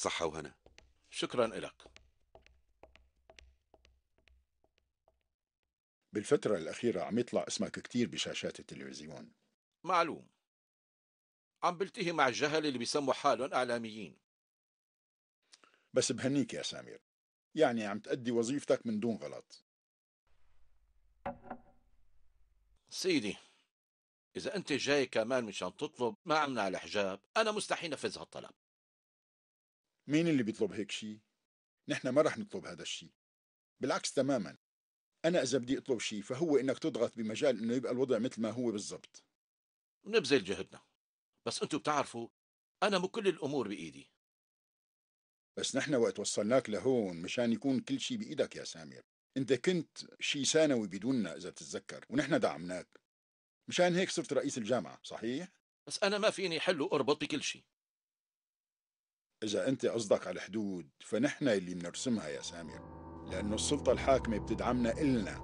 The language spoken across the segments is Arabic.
صحة وهنا. شكرا لك. بالفترة الأخيرة عم يطلع اسمك كتير بشاشات التلفزيون. معلوم. عم بلتهي مع الجهل اللي بيسموا حالهم إعلاميين. بس بهنيك يا سامر، يعني عم تأدي وظيفتك من دون غلط. سيدي، إذا أنت جاي كمان مشان تطلب ما عنا على الحجاب، أنا مستحيل نفذ هالطلب. مين اللي بيطلب هيك شي؟ نحن ما رح نطلب هذا الشي، بالعكس تماما. أنا إذا بدي أطلب شي فهو إنك تضغط بمجال إنه يبقى الوضع مثل ما هو بالضبط. نبذل جهدنا، بس أنتوا بتعرفوا أنا مو كل الأمور بإيدي. بس نحن وقت وصلناك لهون مشان يكون كل شي بإيدك يا سامر. أنت كنت شي ثانوي بدوننا إذا تتذكر، ونحن دعمناك، مشان هيك صرت رئيس الجامعة، صحيح؟ بس أنا ما فيني حل وأربط بكل شيء. إذا أنت قصدك على الحدود فنحن اللي بنرسمها يا سامر، لأنه السلطة الحاكمة بتدعمنا إلنا،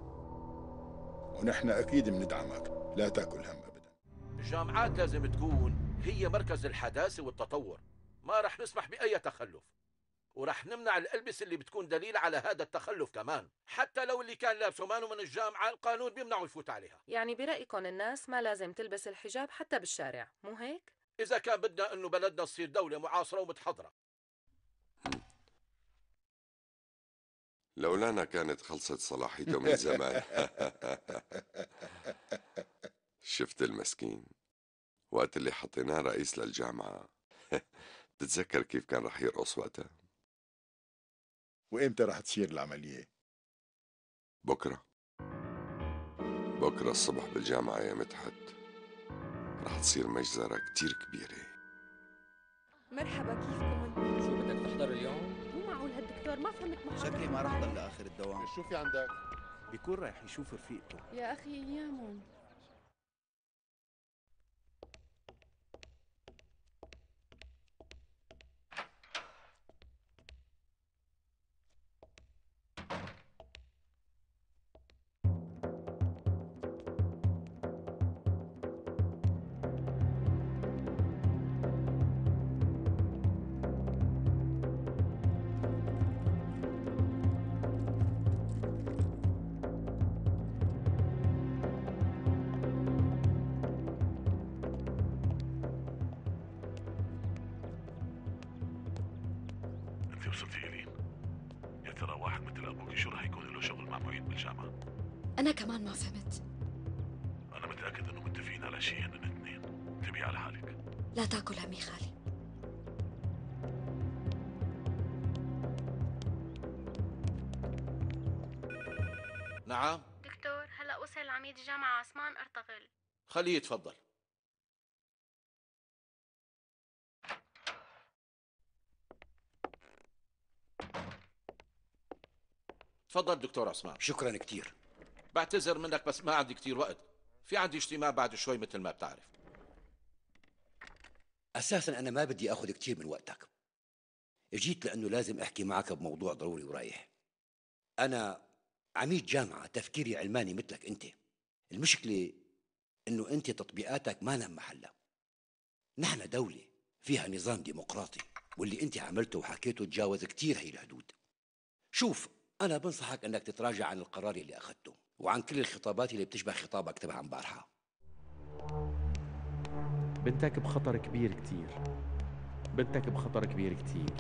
ونحن أكيد بندعمك، لا تاكل هم أبدا. الجامعات لازم تكون هي مركز الحداثة والتطور، ما رح نسمح بأي تخلف، ورح نمنع الألبسة اللي بتكون دليل على هذا التخلف كمان. حتى لو اللي كان لابسه مانو من الجامعة القانون بيمنعه يفوت عليها. يعني برأيكم الناس ما لازم تلبس الحجاب حتى بالشارع، مو هيك؟ إذا كان بدنا أنه بلدنا تصير دولة معاصرة ومتحضرة. لولانا كانت خلصت صلاحيته من زمان. شفت المسكين وقت اللي حطيناه رئيس للجامعة. بتتذكر كيف كان رح يرقص وقتها؟ وإمتى رح تصير العملية؟ بكرة. بكرة الصبح بالجامعة يا مدحت رح تصير مجزرة كتير كبيرة. مرحبا، كيفكم انتم؟ شو بدك تحضر اليوم؟ مو معقول هالدكتور ما فهمت محاضرة شكلي ما رح ضل امبارح. لاخر الدوام. شو في عندك؟ بيكون رايح يشوف رفيقته. يا اخي ايامهم. انت وصلتي إلين؟ يا ترى واحد مثل ابوك شو رح يكون له شغل مع معيد بالجامعة؟ أنا كمان ما فهمت. انا متأكد انه متفقين على شيء هن الاثنين. انتبهي على حالك. لا تاكل همي خالي. نعم. دكتور، هلأ وصل عميد الجامعة عثمان أرطغرل. خليه يتفضل. تفضل دكتور عثمان. شكرا كتير. بعتذر منك بس ما عندي كتير وقت، في عندي اجتماع بعد شوي مثل ما بتعرف. اساسا انا ما بدي اخذ كتير من وقتك، جيت لانه لازم احكي معك بموضوع ضروري ورايح. انا عميد جامعة، تفكيري علماني مثلك انت. المشكلة انه انت تطبيقاتك ما لها محلها. نحن دولة فيها نظام ديمقراطي، واللي انت عملته وحكيته تجاوز كتير هي الحدود. شوف، انا بنصحك انك تتراجع عن القرار اللي اخذته وعن كل الخطابات اللي بتشبه خطابك تبع امبارحة. بنتك بخطر كبير كتير. بنتك بخطر كبير كتير.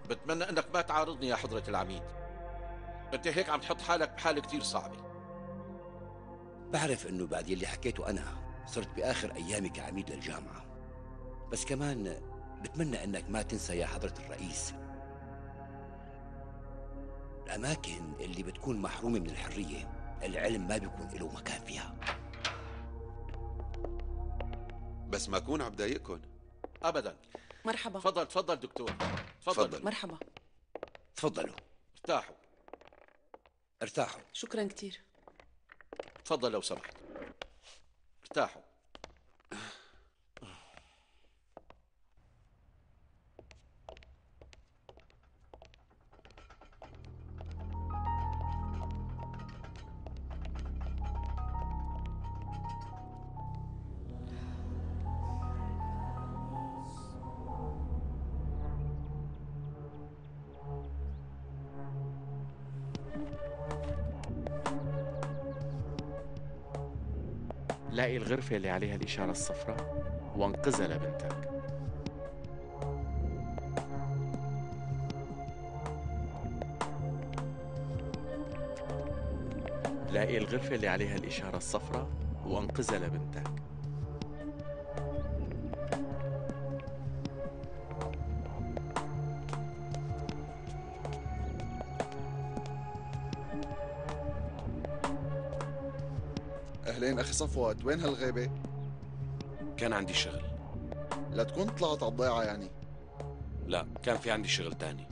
بتمنى انك ما تعارضني يا حضرة العميد، انت هيك عم تحط حالك بحالة كتير صعبة. بعرف انه بعد يلي حكيته انا صرت باخر ايامي كعميد للجامعة، بس كمان بتمنى انك ما تنسى يا حضرة الرئيس الاماكن اللي بتكون محرومة من الحرية العلم ما بيكون له مكان فيها. بس ما أكون عم ضايقكن ابدا. مرحبا. تفضل تفضل دكتور. تفضل. مرحبا. تفضلوا. ارتاحوا. ارتاحوا. شكرا كتير. تفضل لو سمحت. ارتاحوا. لاقي الغرفة اللي عليها الإشارة الصفراء وانقذها لبنتك. لاقي الغرفة اللي عليها الإشارة الصفراء وانقذها لبنتك. أهلين أخي صفوت، وين هالغيبة؟ كان عندي شغل. لا تكون طلعت على الضيعة يعني؟ لا، كان في عندي شغل تاني.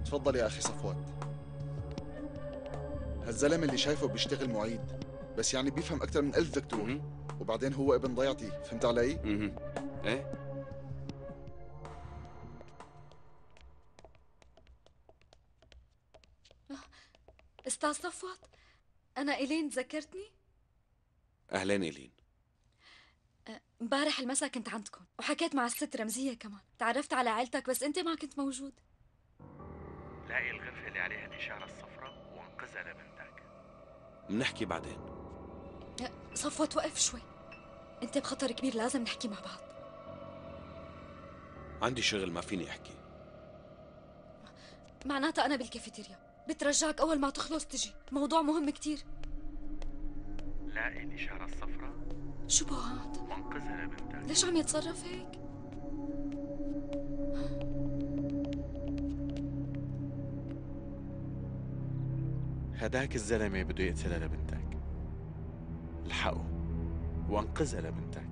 تفضل يا أخي صفوت. هالزلمة اللي شايفه بيشتغل معيد، بس يعني بيفهم أكثر من 1000 دكتور. وبعدين هو ابن ضيعتي، فهمت علي؟ إيه؟ أستاذ صفوت، أنا إيلين، تذكرتني؟ أهلين إيلين. امبارح المساء كنت عندكم وحكيت مع الست رمزية كمان، تعرفت على عيلتك بس أنت ما كنت موجود. لاقي الغرفة اللي عليها الإشارة الصفراء وانقذها لبنتك. منحكي بعدين. صفوت وقف شوي، أنت بخطر كبير، لازم نحكي مع بعض. عندي شغل ما فيني أحكي. معناتها أنا بالكافيتيريا، بترجاك أول ما تخلص تجي، موضوع مهم كتير. لاقي الإشارة الصفراء. شو بعد؟ وانقذها لبنتك. ليش عم يتصرف هيك؟ هداك الزلمة بده يقتلها لبنتك. الحقه وانقذها لبنتك.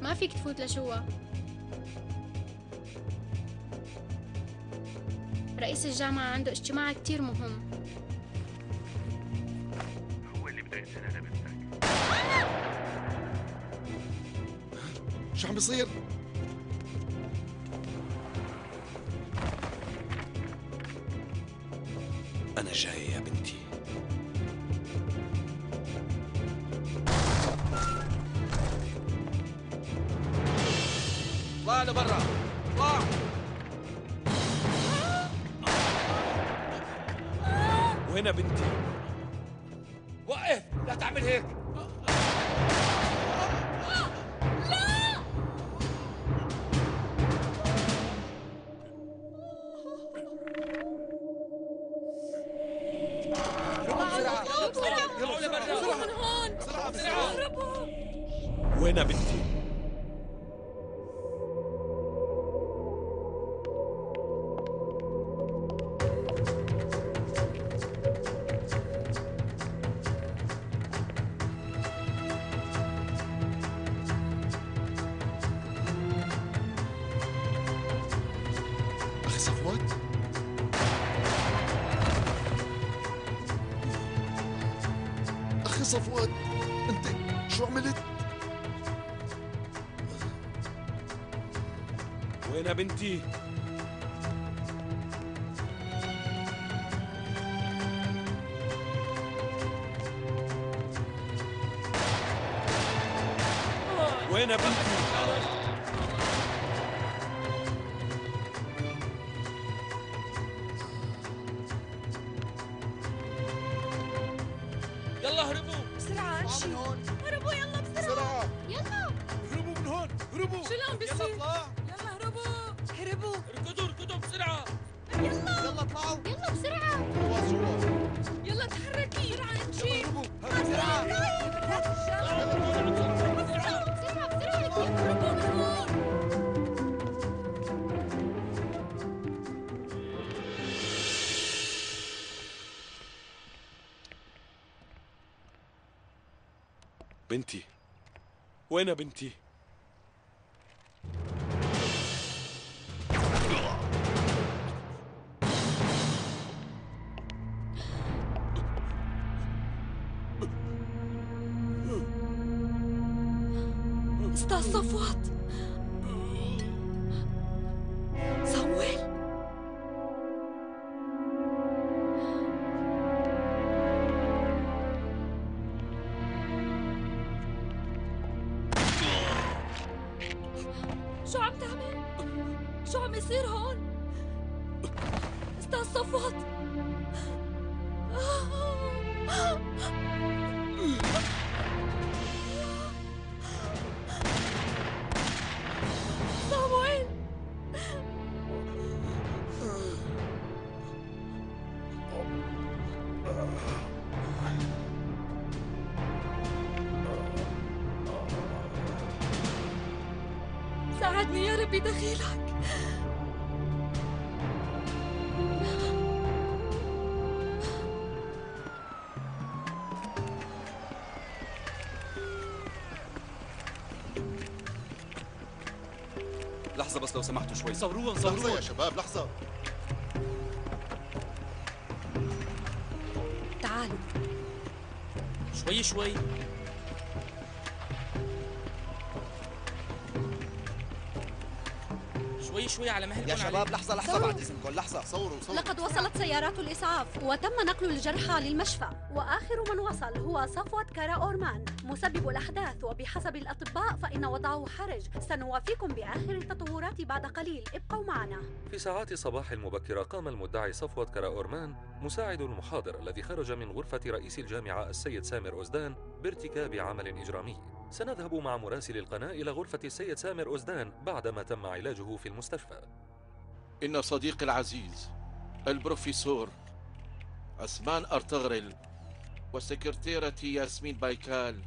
ما فيك تفوت لجوا. رئيس الجامعة عنده اجتماع كتير مهم. هو اللي بده يقتلها لبنتك. شو عم بيصير؟ أنا جاي يا بنتي. اطلع لبرا، اطلع. وين بنتي؟ وقف، لا تعمل هيك. وين بنتي؟ أخي صفوت؟ أخي صفوت، أنت شو عملت؟ وين بنتي؟ وين بنتي؟ يلا هربوا بسرعة امشي. هربوا يلا بسرعة. يلا هربوا من هون، هربوا. شو اللي عم بيصير؟ يلا اطلع. يلا هربوا هربوا. اركضوا بسرعة. يلا اطلعوا. يلا بسرعة. يلا تحركي بسرعة امشي. بسرعة. بسرعة بسرعة. هربوا من هون. بنتي، وين بنتي؟ أستاذ صفوت. صامويل، شو عم تعمل؟ شو عم يصير هون؟ استاذ صفوت. صامويل. ساعدني يا ربي دخيلك. لحظة بس لو سمحتوا شوي. صوروها لحظة صوروها. يا شباب لحظة. تعالوا. شوي شوي. شوي شوي على مهلكم. يا شباب لحظة لحظة بعد إذنكم لحظة. صوروا لقد وصلت سيارات الإسعاف وتم نقل الجرحى للمشفى، وآخر من وصل هو صفوت كارا أورمان مسبب الأحداث، وبحسب الأطباء فإن وضعه حرج. سنوافيكم بآخر التطورات بعد قليل، ابقوا معنا. في ساعات الصباح المبكرة قام المدعي صفوت كارا أورمان مساعد المحاضر الذي خرج من غرفة رئيس الجامعة السيد سامر أوزدان بارتكاب عمل إجرامي. سنذهب مع مراسل القناة إلى غرفة السيد سامر أوزدان بعدما تم علاجه في المستشفى. إن صديقي العزيز البروفيسور عثمان أرطغرل وسكرتيرتي ياسمين بايكال،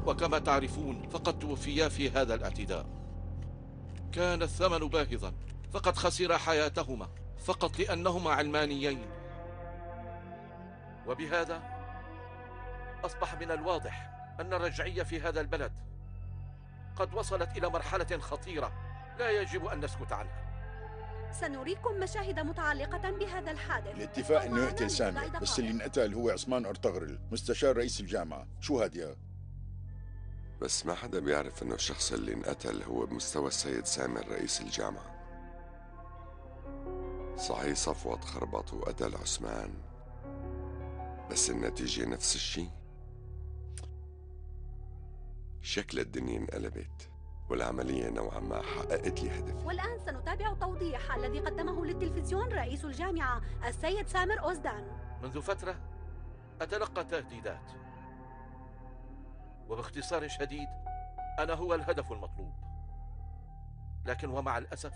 وكما تعرفون فقد توفيا في هذا الاعتداء. كان الثمن باهظا، فقد خسر حياتهما فقط لأنهما علمانيين. وبهذا أصبح من الواضح أن الرجعية في هذا البلد قد وصلت إلى مرحلة خطيرة لا يجب أن نسكت عنها. سنريكم مشاهد متعلقة بهذا الحادث. الاتفاق انه يقتل سامر، بس اللي انقتل هو عثمان أرطغرل مستشار رئيس الجامعة. شو هاد؟ بس ما حدا بيعرف انه الشخص اللي انقتل هو بمستوى السيد سامر رئيس الجامعة. صحيح صفوت خربط وقتل عثمان، بس النتيجة نفس الشيء. شكل الدنيا انقلبت والعملية نوعا ما حققت لي هدفي. والآن سنتابع التوضيح الذي قدمه للتلفزيون رئيس الجامعة السيد سامر أوزدان. منذ فترة أتلقى تهديدات، وباختصار شديد أنا هو الهدف المطلوب. لكن ومع الأسف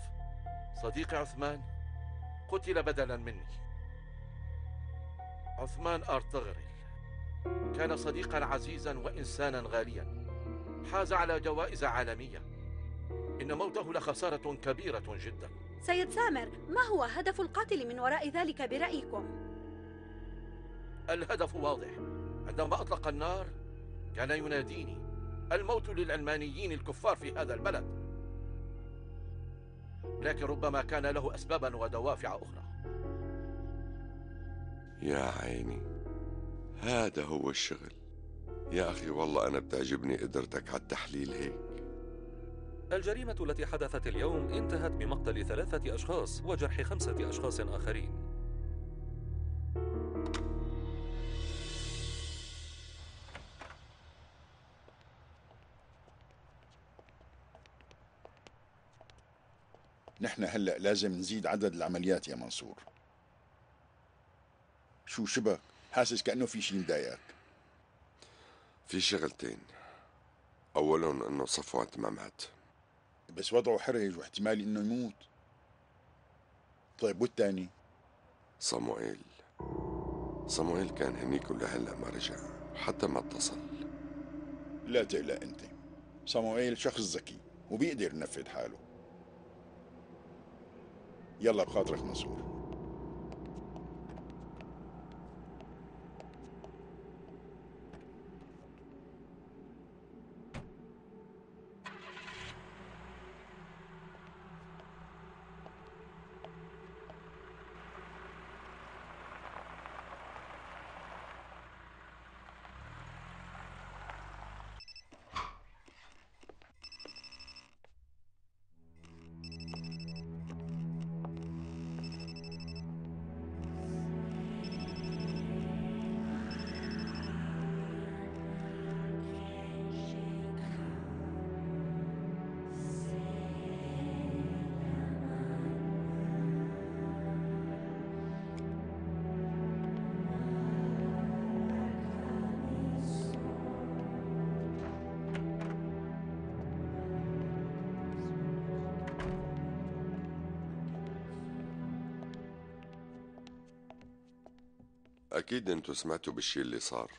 صديقي عثمان قتل بدلا مني. عثمان أرطغرل كان صديقا عزيزا وإنسانا غاليا، حاز على جوائز عالمية. إن موته لخسارة كبيرة جدا. سيد سامر، ما هو هدف القاتل من وراء ذلك برأيكم؟ الهدف واضح. عندما أطلق النار كان يناديني: الموت للعلمانيين الكفار في هذا البلد. لكن ربما كان له أسبابا ودوافع أخرى. يا عيني، هذا هو الشغل. يا أخي والله أنا بتعجبني قدرتك على التحليل هيك. الجريمة التي حدثت اليوم انتهت بمقتل 3 أشخاص وجرح 5 أشخاص آخرين. نحن هلأ لازم نزيد عدد العمليات يا منصور. شو شبك؟ حاسس كأنه في شي مضايقك. في شغلتين، أولهم أنه صفوت ما مات، بس وضعه حرج واحتمال انه يموت. طيب والتاني؟ صموئيل كان هنيك ولهلا ما رجع، حتى ما اتصل. لا تقلق انت، صموئيل شخص ذكي وبيقدر ينفذ حاله. يلا بخاطرك منصور. أكيد أنتوا سمعتوا بالشي اللي صار.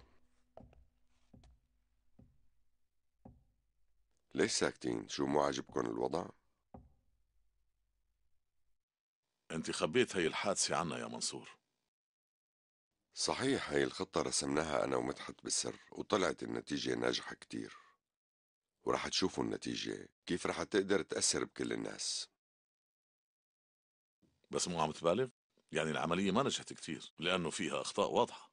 ليش ساكتين؟ شو مو عاجبكم الوضع؟ انت خبيت هي الحادثة عنا يا منصور. صحيح، هاي الخطة رسمناها أنا ومدحت بالسر، وطلعت النتيجة ناجحة كتير، ورح تشوفوا النتيجة كيف رح تقدر تأثر بكل الناس. بس مو عم تبالغ؟ يعني العملية ما نجحت كتير لأنه فيها أخطاء واضحة.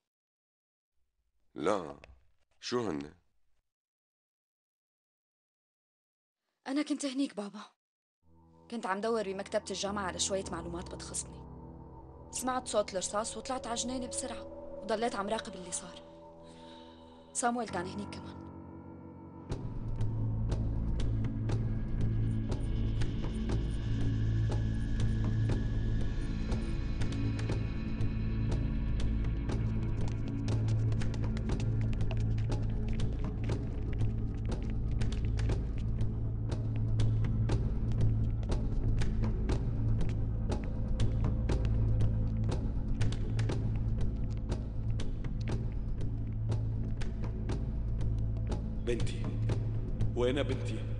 لا، شو هن؟ أنا كنت هنيك بابا، كنت عم دور بمكتبة الجامعة على شوية معلومات بتخصني. سمعت صوت الرصاص وطلعت على جنينة بسرعة وضليت عم راقب اللي صار. صامويل كان هنيك كمان. بنتي، وين بنتي؟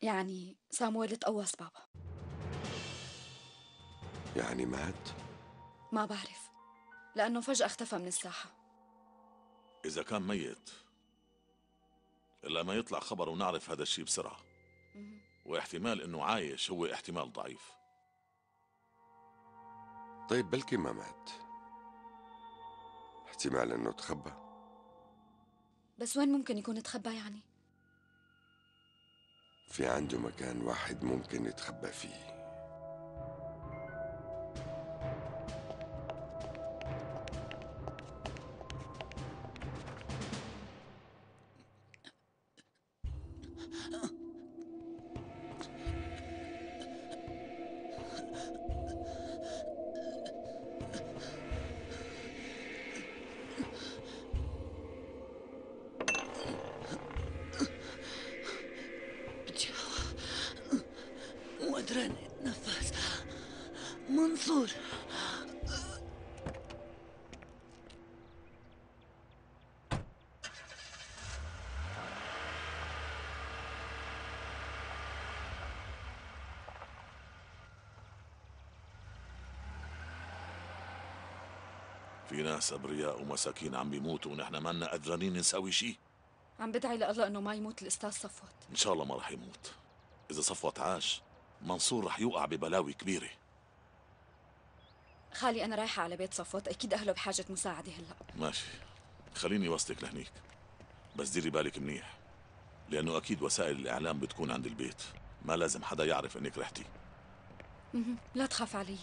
يعني صامويل تقوص بابا. يعني مات؟ ما بعرف، لأنه فجأة اختفى من الساحة. إذا كان ميت إلا ما يطلع خبر ونعرف هذا الشيء بسرعة. واحتمال إنه عايش هو احتمال ضعيف. طيب بلكي ما مات، احتمال إنه تخبى. بس وين ممكن يكون تخبى يعني؟ في عنده مكان واحد ممكن يتخبى فيه. منصور، في ناس أبرياء ومساكين عم بيموتوا ونحن ما لنا قدرانين نساوي شيء. عم بدعي لله إنه ما يموت الأستاذ صفوت. إن شاء الله ما رح يموت. إذا صفوت عاش منصور رح يوقع ببلاوي كبيرة. خالي أنا رايحة على بيت صفوت، أكيد أهله بحاجة مساعدة هلأ. ماشي، خليني وصلك لهنيك، بس ديري بالك منيح لأنه أكيد وسائل الإعلام بتكون عند البيت، ما لازم حدا يعرف إنك رحتي. لا تخاف علي.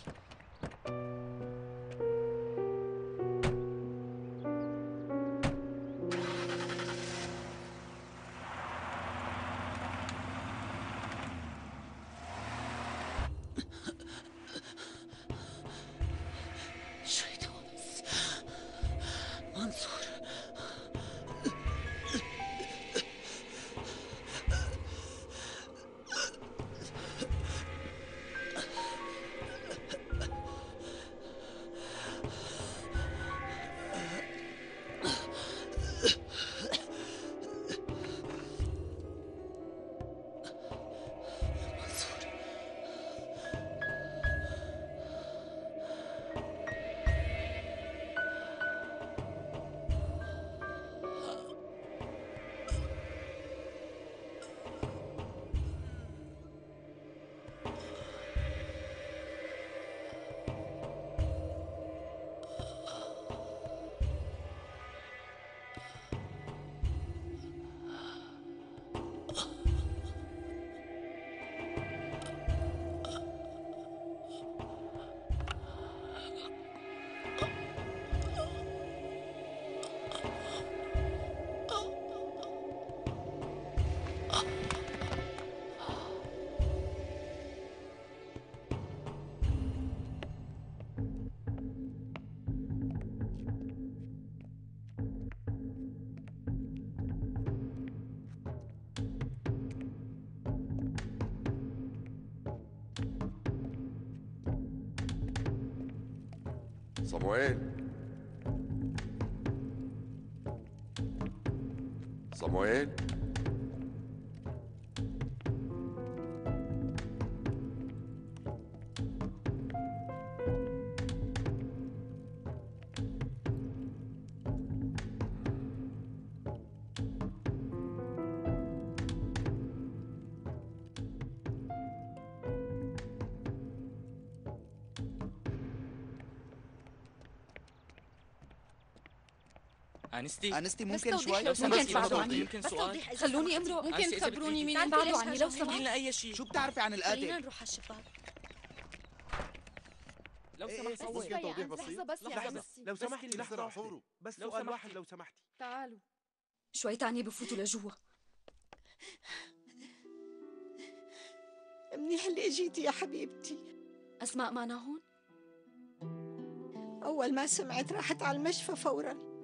صموئيل، صموئيل، انستي بس ممكن توضيح شوي لو سمحتي تبعدوا عني. ممكن بس سؤال؟ توضيح خلوني امرق. ممكن تخبروني مين ابعدوا عني لو قولي لنا سمحتوا. اي شيء. شو بتعرفي عن خلينا القاتل؟ نروح على الشباك. لو إيه، سمحت ممكن توضيح لحظة بس يا لحظة عمي. بس. لو سمحتي كلمة لحظة بسرعة. واحدة بس لو سؤال سمحتي. واحد لو سمحتي. تعالوا. شوي تاني بفوتوا لجوا. منيح اللي اجيتي يا حبيبتي. أسماء معنا هون؟ أول ما سمعت راحت على المشفى فورا.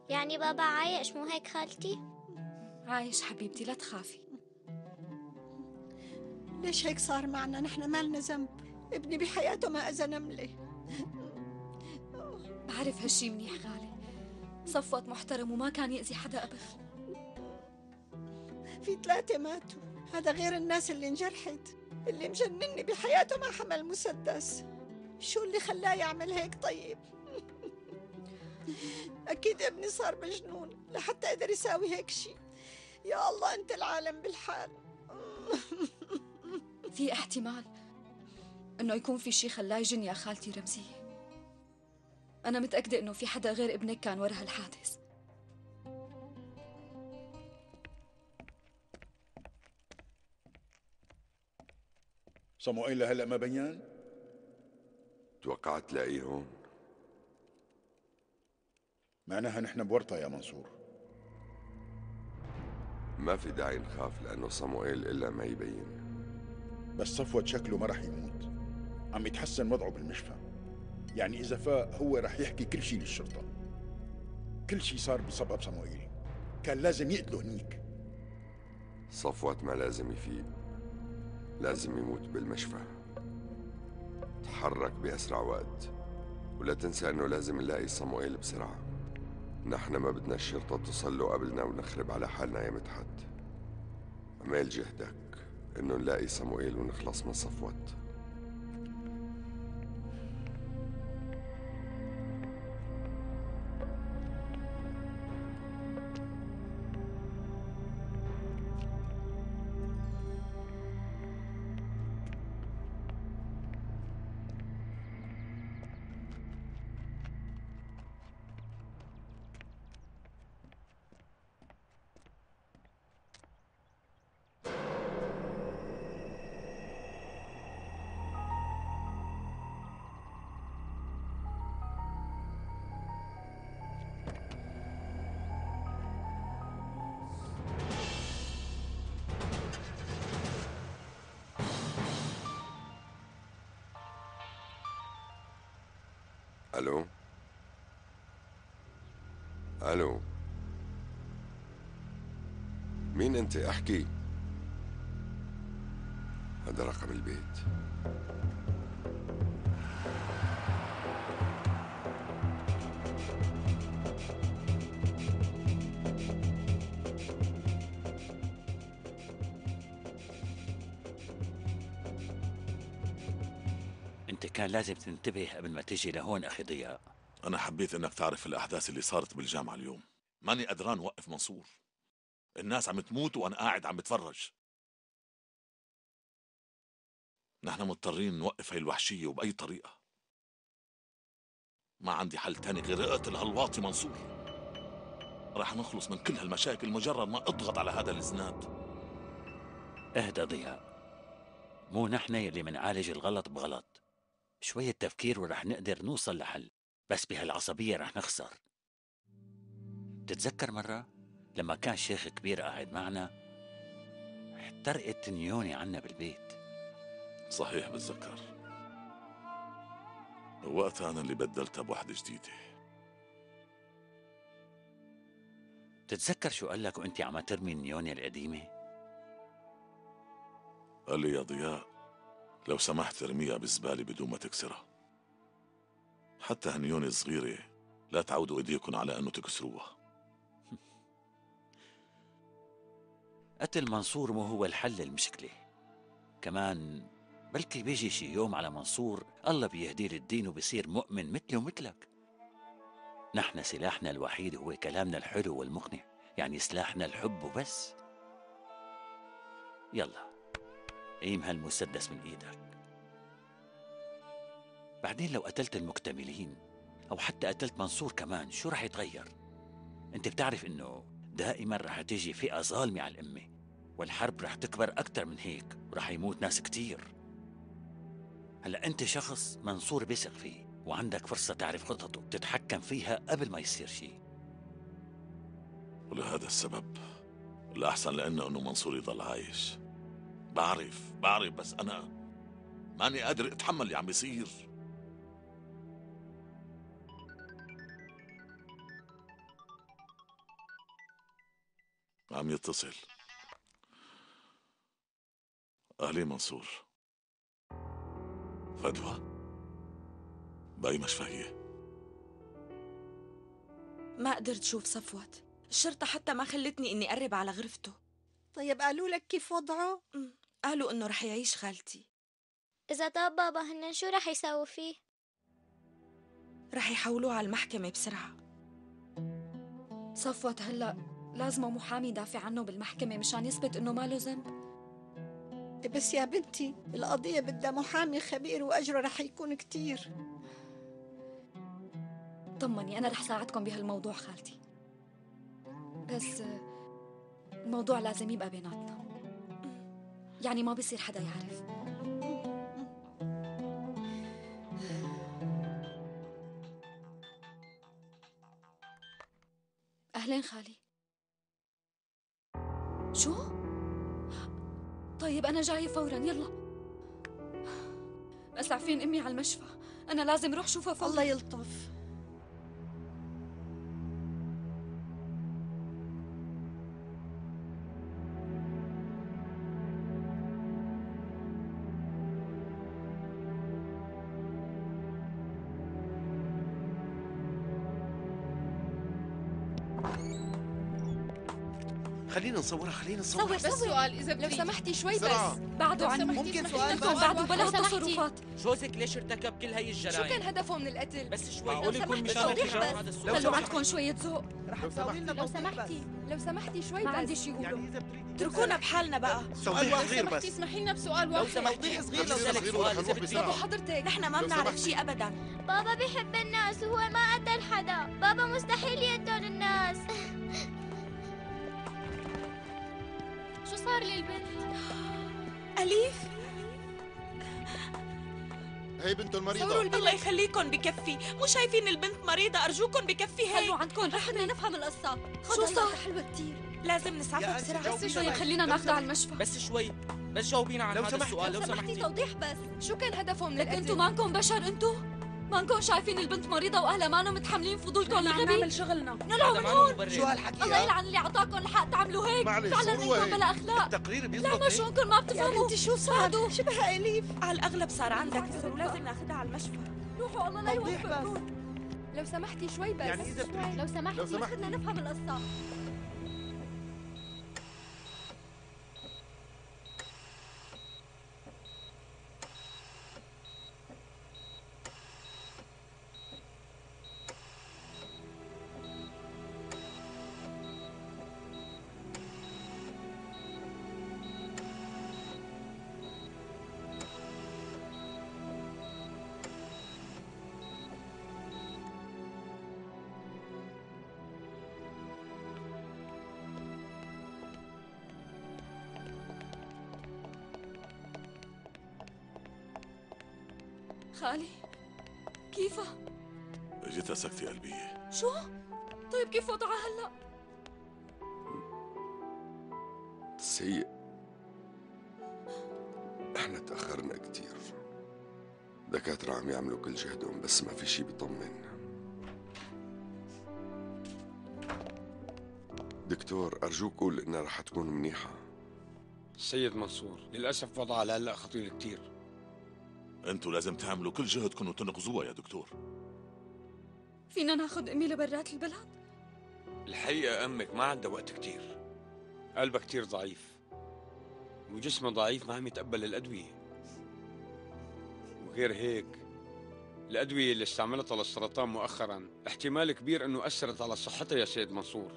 يعني بابا عايش مو هيك خالتي؟ عايش حبيبتي لا تخافي. ليش هيك صار معنا؟ نحن ما لنا ذنب. ابني بحياته ما أذى نملة. بعرف هالشي منيح غالي. صفوت محترم وما كان يأذي حدا أبدا. في 3 ماتوا، هذا غير الناس اللي انجرحت. اللي مجنني بحياته ما حمل مسدس. شو اللي خلاه يعمل هيك طيب؟ أكيد ابني صار مجنون لحتى قدر يساوي هيك شيء. يا الله أنت العالم بالحال. في احتمال إنه يكون في شي خلاه يجن يا خالتي رمزية. أنا متأكدة إنه في حدا غير ابنك كان ورا هالحادث. صموئيل لهلا ما بيان؟ توقعت تلاقيه هون. معناها نحن بورطة يا منصور. ما في داعي نخاف لأنه صموئيل إلا ما يبين. بس صفوت شكله ما رح يموت، عم يتحسن وضعه بالمشفى. يعني إذا فاق هو رح يحكي كل شيء للشرطة. كل شيء صار بسبب صموئيل، كان لازم يقتله هنيك. صفوت ما لازم يفيق، لازم يموت بالمشفى. تحرك بأسرع وقت، ولا تنسى أنه لازم نلاقي صموئيل بسرعة. نحن ما بدنا الشرطة تصل له قبلنا ونخرب على حالنا يا مدحت. عمل جهدك إنه نلاقي صموئيل ونخلص من صفوت. ألو؟ ألو؟ مين أنت؟ أحكي. هذا رقم البيت. انت كان لازم تنتبه قبل ما تجي لهون اخي ضياء. أنا حبيت إنك تعرف الأحداث اللي صارت بالجامعة اليوم. ماني قدران وقف منصور. الناس عم تموت وأنا قاعد عم بتفرج. نحن مضطرين نوقف هاي الوحشية وبأي طريقة. ما عندي حل تاني غير اقتل هالواطي منصور. راح نخلص من كل هالمشاكل مجرد ما اضغط على هذا الزناد. اهدى ضياء، مو نحن يلي منعالج الغلط بغلط. شوية تفكير ورح نقدر نوصل لحل، بس بهالعصبية رح نخسر. تتذكر مرة لما كان شيخ كبير قاعد معنا احترقت نيوني عنا بالبيت. صحيح بتذكر، وقتها أنا اللي بدلتها بوحدة جديدة. تتذكر شو قال لك وانت عم ترمي النيوني القديمة؟ قال لي يا ضياء لو سمحت ارميها بالزبالة بدون ما تكسرها، حتى هالنيونة صغيرة لا تعودوا ايديكم على انه تكسروها. قتل منصور مو هو الحل المشكلة، كمان بلكي بيجي شي يوم على منصور الله بيهديه للدين وبصير مؤمن مثلي ومثلك. نحن سلاحنا الوحيد هو كلامنا الحلو والمقنع، يعني سلاحنا الحب وبس. يلا قيم هالمسدس من ايدك. بعدين لو قتلت المكتملين او حتى قتلت منصور كمان شو رح يتغير؟ انت بتعرف انه دائما رح تيجي فئة ظالمة على الأمة، والحرب رح تكبر أكتر من هيك ورح يموت ناس كتير. هلأ أنت شخص منصور بيثق فيه وعندك فرصة تعرف خططه وتتحكم فيها قبل ما يصير شيء. ولهذا السبب الأحسن لأنه أنه منصور يضل عايش. بعرف بس أنا ماني قادر أتحمل اللي عم بيصير. عم يتصل. أهلي منصور. فدوى باي مشفهية. ما قدرت شوف صفوت، الشرطة حتى ما خلتني إني أقرب على غرفته. طيب قالوا لك كيف وضعه؟ قالوا إنه رح يعيش خالتي. إذا طاب بابا هن شو رح يسووا فيه؟ رح يحولوه على المحكمة بسرعة. صفوت هلأ لازمه محامي يدافع عنه بالمحكمة مشان يثبت إنه ما له ذنب. بس يا بنتي القضية بدها محامي خبير وأجره رح يكون كتير. طمني أنا رح ساعدكم بهالموضوع خالتي، بس الموضوع لازم يبقى بيناتنا، يعني ما بيصير حدا يعرف. أهلين خالي. شو؟ طيب أنا جاية فوراً، يلا. بس عارفين أمي على المشفى، أنا لازم أروح شوفها فوراً. الله يلطف. خلينا نصورها بس سؤال إذا لو سمحتي شوي بسرعة. بس بعده عن ممكن سؤال بس؟ بعده بلا تصرفات. جوزك ليش ارتكب كل هي الجرائم؟ شو كان هدفه من القتل؟ بس شوي لو سمحتي توضيح بس، خلوا عندكم شوية ذوق. لو سمحتي شوي بس، ما عندي شي يقولوا. اتركونا بحالنا بقى. توضيح صغير بس. اسمحي لنا بسؤال لو واحد. سمحتي توضيح صغير لو سألك سؤال إذا بدك. طب وحضرتك؟ نحن ما بنعرف شيء أبدا. بابا بيحب الناس وهو ما قتل حدا. بابا مستحيل يقتل الناس. شو صار للبنت؟ أليف هي بنته المريضة. الله يخليكم بكفي، مو شايفين البنت مريضة؟ أرجوكم بكفي هيك. خلوا عندكم رح بدنا نفهم القصة. شو صار؟ حلوة كتير. لازم نسعفها بسرعة. بس شوي خلينا ناخذها على المشفى. بس شوي بس جاوبينا عن هذا السؤال لو سمحتي. توضيح بس، شو كان هدفه من القتل؟ انتم مانكم بشر، انتم مانكم شايفين البنت مريضة واهلها مانهم متحملين فضولكم الغبي؟ نعمل شغلنا. نلعب من هون. شو هالحكي؟ الله يلعن اللي اعطاكم الحق تعملوا هيك. فعلا انتم بلا اخلاق. التقرير لا ما شو انكم ما بتفهموا. يا بنتي شو صار؟ شبه أليف. على الأغلب صار عندها كسر ولازم ناخذها على المشفى. روحوا الله لا يوفقكم. لو سمحتي شوي بس، لو سمحتي خلينا نفهم القصة. خالي كيفها؟ اجتها سكتة قلبية. شو؟ طيب كيف وضعها هلا؟ بس هي احنا تأخرنا كتير. دكاترة عم يعملوا كل جهدهم بس ما في شي بيطمن. دكتور أرجوك قول إنها رح تكون منيحة. سيد منصور للأسف وضعها لهلا خطير كتير. انتوا لازم تعملوا كل جهدكم وتنقذوها يا دكتور. فينا ناخد أمي لبرات البلد؟ الحقيقة أمك ما عندها وقت كتير، قلبها كتير ضعيف وجسمها ضعيف ما عم يتقبل الأدوية. وغير هيك الأدوية اللي استعملتها للسرطان مؤخرا احتمال كبير أنه أثرت على صحتها يا سيد منصور.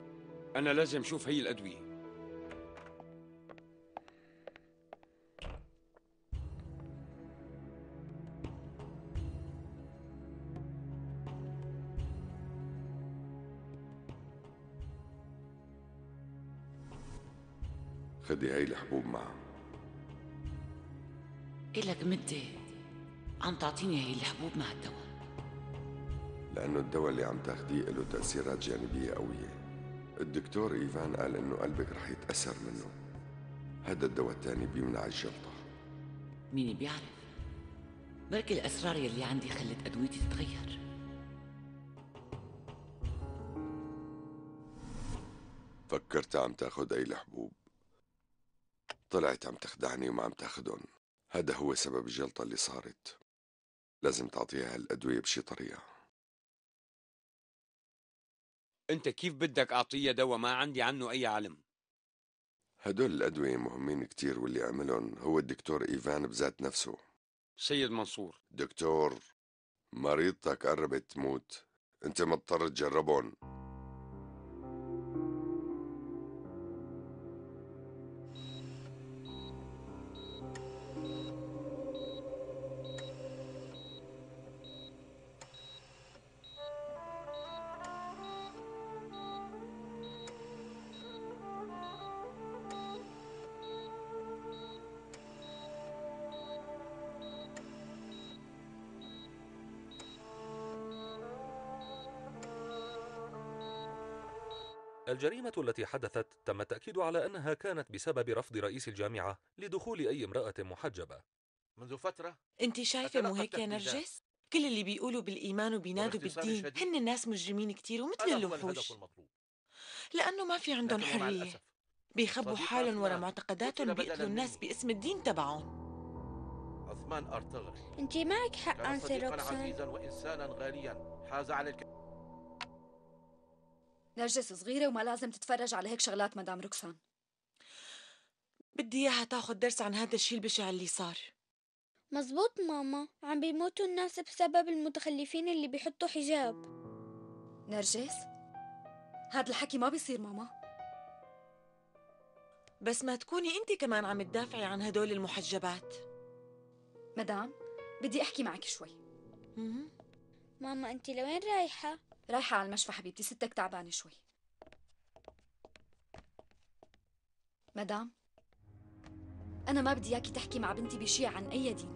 أنا لازم أشوف هي الأدوية. خدي هاي الحبوب معها. إلك مدة عم تعطيني هي الحبوب مع الدواء، لأنه الدواء اللي عم تاخديه له تأثيرات جانبية قوية. الدكتور إيفان قال إنه قلبك رح يتأثر منه. هذا الدواء الثاني بيمنع الجلطة. مين بيعرف؟ بركي الأسرار يلي عندي خلت أدويتي تتغير. فكرت عم تاخد أي الحبوب، طلعت عم تخدعني وما عم تاخدهم. هذا هو سبب الجلطة اللي صارت. لازم تعطيها الأدوية بشي طريقة. أنت كيف بدك أعطيها دواء ما عندي عنه أي علم؟ هدول الأدوية مهمين كتير واللي عملهم هو الدكتور إيفان بذات نفسه. سيد منصور دكتور، مريضتك قربت تموت، أنت مضطر تجربهم. الجريمة التي حدثت تم التأكيد على أنها كانت بسبب رفض رئيس الجامعة لدخول أي امرأة محجبة. منذ فترة انت شايفة مو هيك يا نرجس؟ كل اللي بيقولوا بالإيمان وبينادوا بالدين هن الناس مجرمين كتير ومثل الوحوش، لأنه ما في عندهم حرية، بيخبوا حالهم ورا معتقداتهم وبيقتلوا الناس باسم الدين تبعهم. عثمان أرطغرل، انت معك حق كان أنسي صديقاً روكسان. عزيزا وإنسانا غاليا حاز على نرجس صغيرة وما لازم تتفرج على هيك شغلات مدام روكسان. بدي إياها تاخذ درس عن هذا الشيء البشع اللي صار. مزبوط ماما، عم بيموتوا الناس بسبب المتخلفين اللي بيحطوا حجاب. نرجس، هذا الحكي ما بيصير ماما. بس ما تكوني انت كمان عم تدافعي عن هدول المحجبات. مدام، بدي احكي معك شوي. ماما انت لوين رايحة؟ رايحة على المشفى حبيبتي، ستك تعبانة شوي. مدام، أنا ما بدي إياكي تحكي مع بنتي بشيء عن أي دين.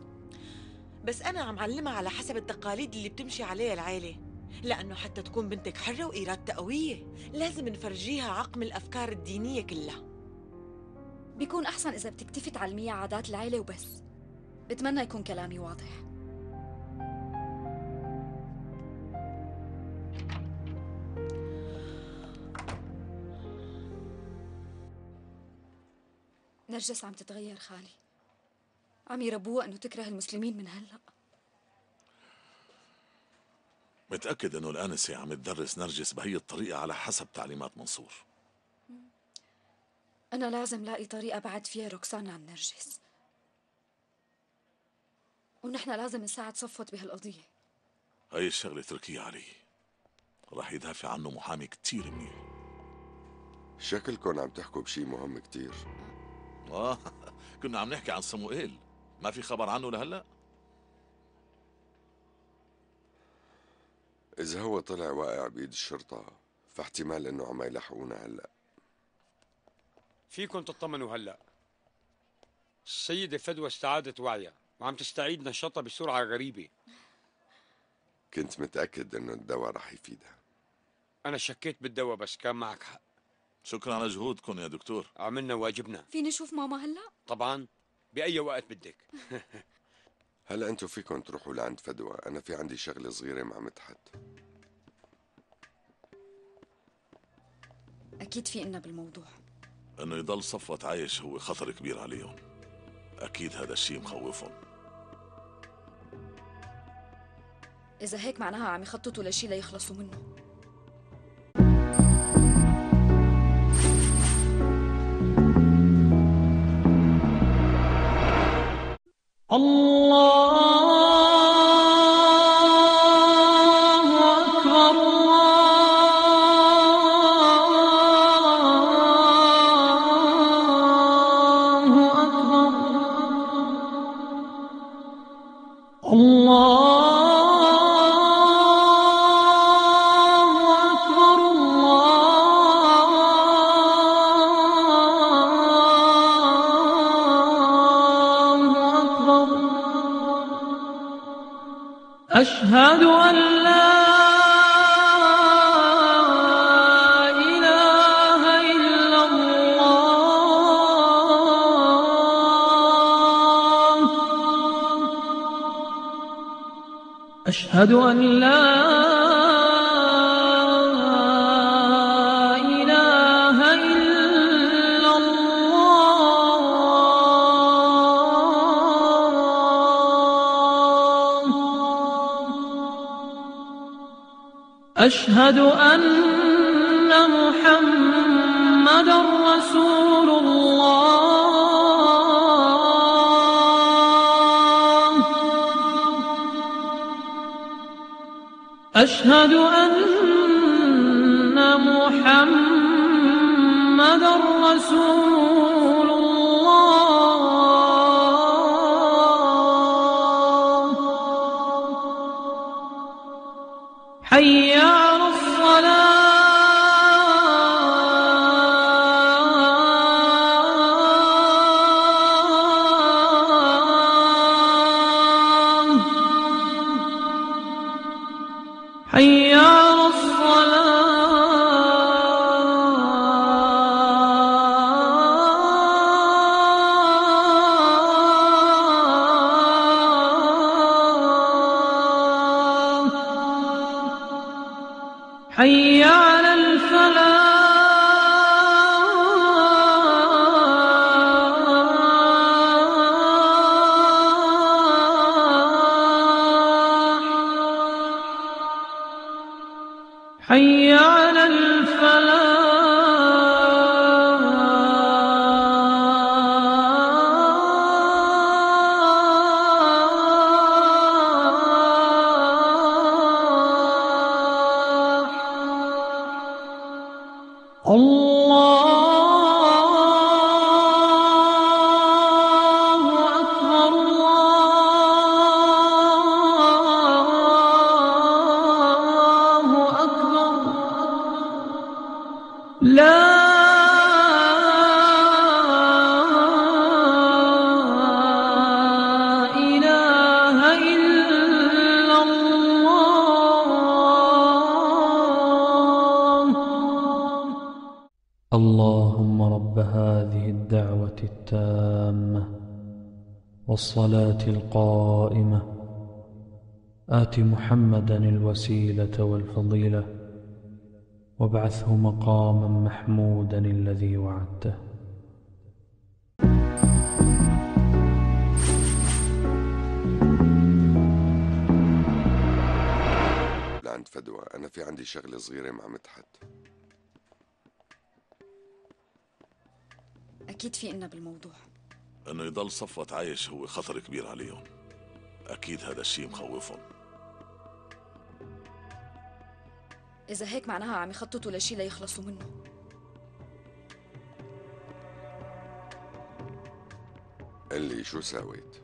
بس أنا عم علمها على حسب التقاليد اللي بتمشي عليها العيلة، لأنه حتى تكون بنتك حرة وإرادتها قوية لازم نفرجيها عقم الأفكار الدينية كلها. بيكون أحسن إذا بتكتفي تعلميها عادات العيلة وبس. بتمنى يكون كلامي واضح. نرجس عم تتغير خالي، عم يربوها انه تكره المسلمين من هلا. متأكد انه الآنسة عم تدرس نرجس بهي الطريقة على حسب تعليمات منصور. انا لازم لاقي طريقة بعد فيها روكسان عن نرجس، ونحن لازم نساعد صفوت بهالقضية. هاي الشغلة تركية علي، راح يدافع عنه محامي كتير منيح. شكلكم عم تحكوا بشي مهم كتير. كنا عم نحكي عن صموئيل، ما في خبر عنه لهلا؟ إذا هو طلع واقع بإيد الشرطة فاحتمال إنه عم يلحقونا هلا. فيكم تطمنوا هلا، السيدة فدوى استعادت وعيها وعم تستعيد نشاطها بسرعة غريبة. كنت متأكد إنه الدواء رح يفيدها. أنا شكيت بالدواء بس كان معك حق. شكرا على جهودكم يا دكتور. عملنا واجبنا. فيني اشوف ماما هلا؟ طبعا، بأي وقت بدك. هلا انتوا فيكم تروحوا لعند فدوى، انا في عندي شغله صغيره مع مدحت. اكيد في إلنا بالموضوع. انه يضل صفوت عايش هو خطر كبير عليهم. اكيد هذا الشيء مخوفهم. اذا هيك معناها عم يخططوا لشيء ليخلصوا منه. أشهد أن لا إله إلا الله. أشهد أن لا إله إلا الله. أشهد أن محمدًا رسول الله. أشهد أن محمدًا رسول الله. حي على الصلاة. حي على الصلاة. حي على الفلاح. حي على الفلاح. الله أكبر. الله أكبر. لا إله إلا الله. اللهم رب هذه الدعوة التامة والصلاة القائمة آت محمدا الوسيلة والفضيلة وابعثه مقاما محمودا الذي وعدته. لعند فدوى، انا في عندي شغله صغيره مع مدحت. اكيد في إلنا بالموضوع. انه يضل صفوت عايش هو خطر كبير عليهم. اكيد هذا الشيء مخوفهم. اذا هيك معناها عم يخططوا لشيء ليخلصوا منه. قل لي شو ساويت؟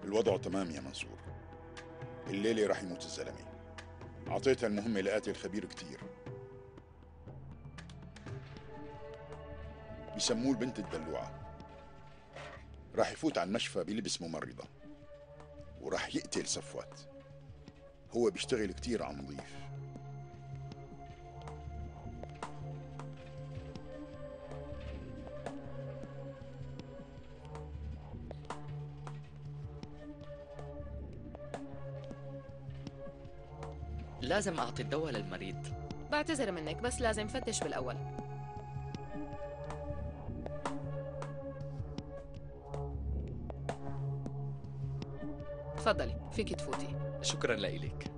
الوضع تمام يا منصور. الليلة راح يموت الزلمة. أعطيتها المهمة لقاتل خبير كتير، بيسموه البنت الدلوعة. راح يفوت على المشفى بلبس ممرضة وراح يقتل صفوت. هو بيشتغل كتير على نظيف. لازم أعطي الدواء للمريض. بعتذر منك بس لازم فتش بالأول. تفضلي فيك تفوتي. شكرا لإلك.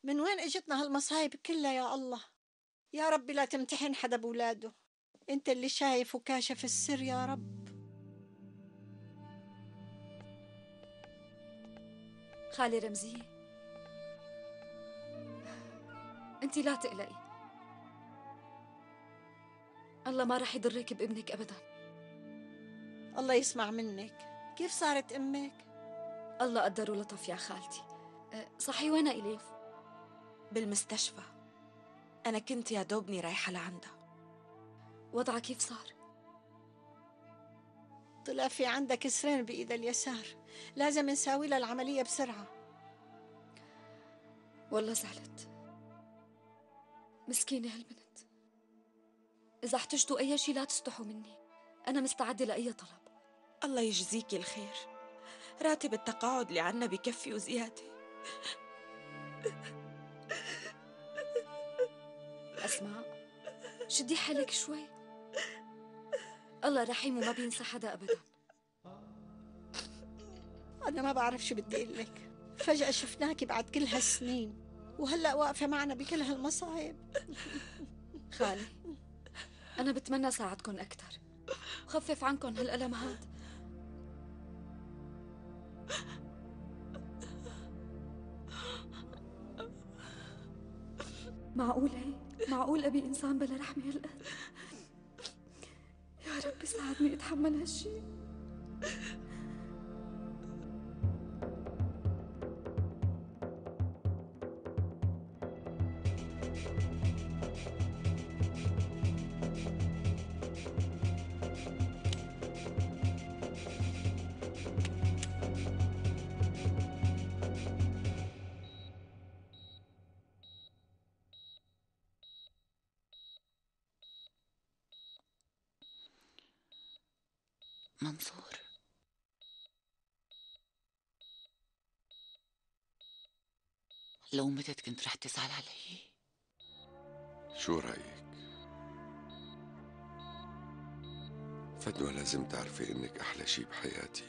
من وين اجتنا هالمصايب كلها يا الله؟ يا ربي لا تمتحن حدا بولاده، انت اللي شايف وكاشف السر يا رب. خالي رمزية، انت لا تقلقي، الله ما رح يضرك بابنك ابدا. الله يسمع منك. كيف صارت امك؟ الله قدر ولطف يا خالتي. صحي وين إليف؟ بالمستشفى. أنا كنت يا دوبني رايحة لعندها. وضعها كيف صار؟ طلع في عندها كسرين بإيدها اليسار، لازم نساوي لها العملية بسرعة. والله زعلت، مسكينة هالبنت. إذا احتجتوا أي شيء لا تستحوا مني، أنا مستعدة لأي طلب. الله يجزيكي الخير، راتب التقاعد اللي عنا بكفي وزيادة. أسماء، شدي حالك شوي، الله رحيم وما بينسى حدا أبدا. أنا ما بعرف شو بدي أقول لك، فجأة شفناكي بعد كل هالسنين وهلأ واقفة معنا بكل هالمصايب. خالي، أنا بتمنى ساعدكن أكتر وخفف عنكن هالألم هاد. معقول أبي إنسان بلا رحمة هالقد؟ يا رب ساعدني أتحمل هالشي. منصور، لو متت كنت رح تزعل علي. شو رأيك؟ فدوى لازم تعرفي إنك أحلى شي بحياتي.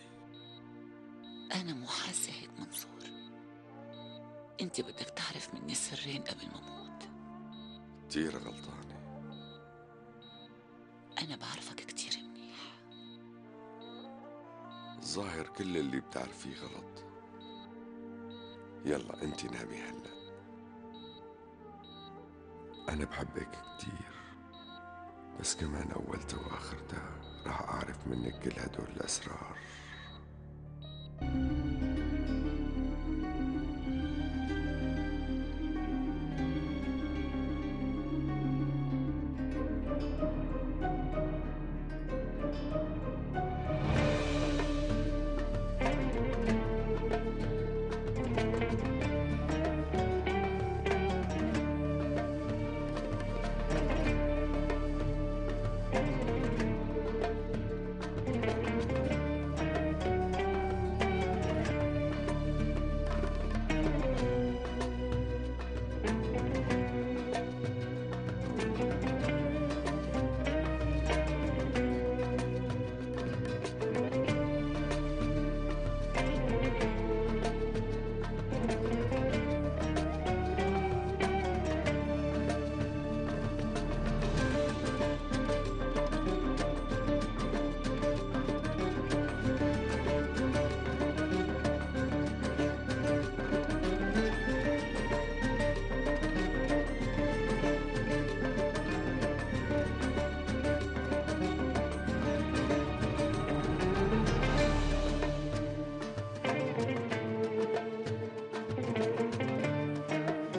أنا مو حاسة هيك منصور، أنت بدك تعرف مني سرين قبل ما أموت. كتير غلطانة. أنا بعرفك كتير منيح. الظاهر كل اللي بتعرفيه غلط. يلا انتي نامي هلا، أنا بحبك كتير، بس كمان أولتها وآخرتها راح أعرف منك كل هدول الأسرار.